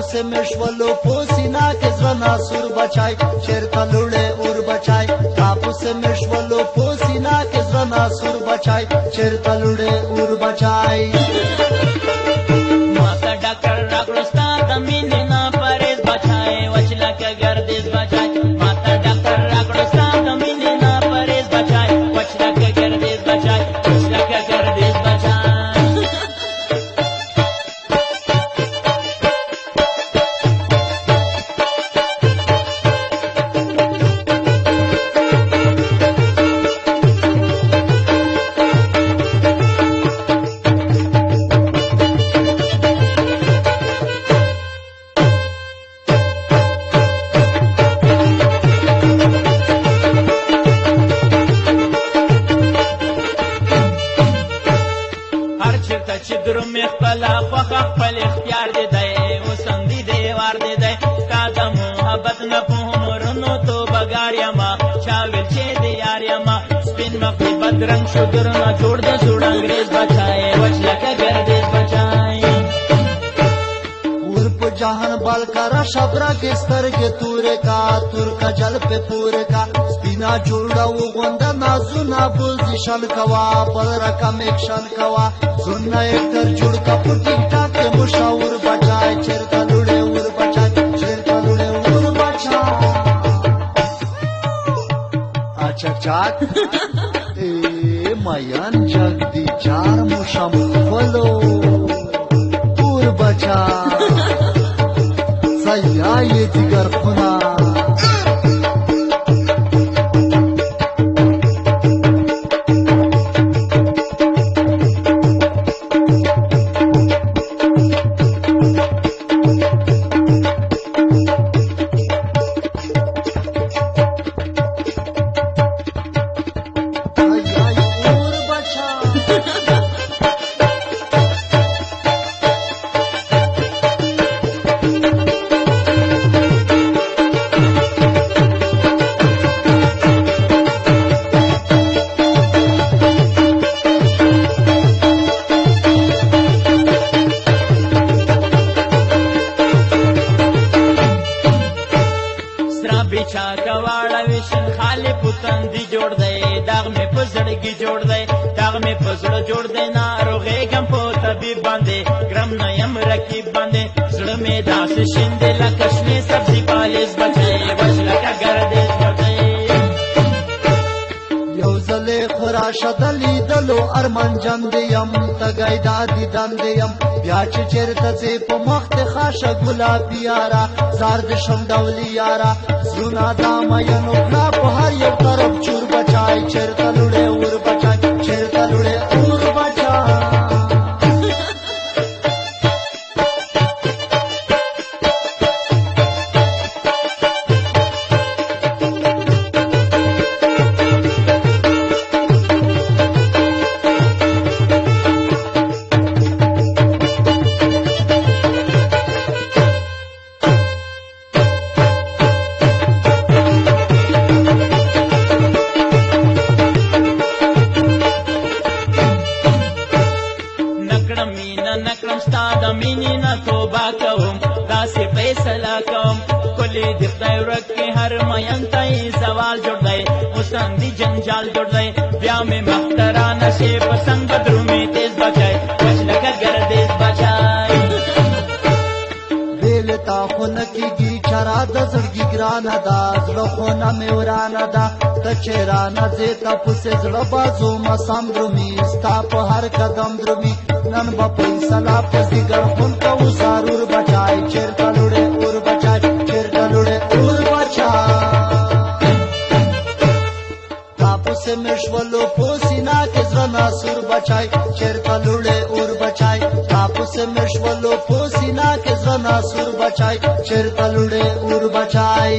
تاپس مشولو پوسینا کې زړه ناسور بچای چیرته لوړې اور بچای تاپس مشولو پوسینا کې زړه ناسور بچای چیرته لوړې اور بچای ماته ډاکټر راکړو ستا د مینې نه پرهیز بچای وچلا کې ګردیز بچای ماته ډاکټر راکړو ستا د مینې نه پرهیز بچای وچلا کې ګردیز بچای وچلا کې ګردیز بچای چې درومې خپله خوښه خپل اختیار دې دی اوسم دې دیوار دې دی ستا د محبت نه په عمرونو توبهګار یمه چا ویل چې د یار یمه سپین مخ دې بدرنګ شو درنه جوړ د زوړ انګریز بچای وچ لکه ګردیز بچای اور په جهان بال کرا شبرا کې سترګې تورې کا تور کا جل په پور کا سپینا جوړا و غونډه نازونه بوزي شل کوا بل رقم اکشن کوا زونه اکتر جوړ کا په ټیک ټاک مشاور بچای چیرته لوړې اور بچای چیرته لوړې اور بچای اچھا چاک ای میان جگ دی چار مشم فلو اور بچای سیای دیگر خنا بیچا کواړه وشن خالی پوتن دی جوړ دی داغ می په زړګي جوړ دی داغ می په زړه جوړ دی ناروغېږم په طبیب باندې ګرم نه یم رقیب باندې زړه مې داسې شین دی لکه شنې سبزي پالیز بچی وچ لکه ګردیز بچی یو ځلې خراشه د لیدلو ارمان جند یم تګی دا دیدن یم بیا چې چېرته ځې په مخ دې خاشه ګلابي یاره زار د شمډولي یاره زړونه دا مینو کړه په هر یو طرف چور بچای چېرته لوړې اور بچای چېرته لوړې اور بچای نکړم ستا د مینې نه توبه کوم داسې فیصله کوم کلي د خدای ورک کې هر مین ته یې سوال جوړ دی اوسم دې جنجال جوړ دی بیا مې مخترانه شي په څنګ بدرومې تیز بچای وچ لکه ګردیز بچای بیل تا خو نه کېږي چرا د زړګي ګرانه ده زړه خو نه مې ورانه ده ته چې رانه ځې ته پسې زړه بازو مسام درومي ستا په هر قدم درومي نن به فیصله په ځیګر خون کوو ضرور بچای چېرته لوړې اور بچای چېرته لوړې اور بچای تاپس مشولو پوسینا کې زړه ناسور بچای چېرته لوړې اور بچای تاپس مشولو پوسینا کې زړه ناسور بچای چېرته لوړې اور بچای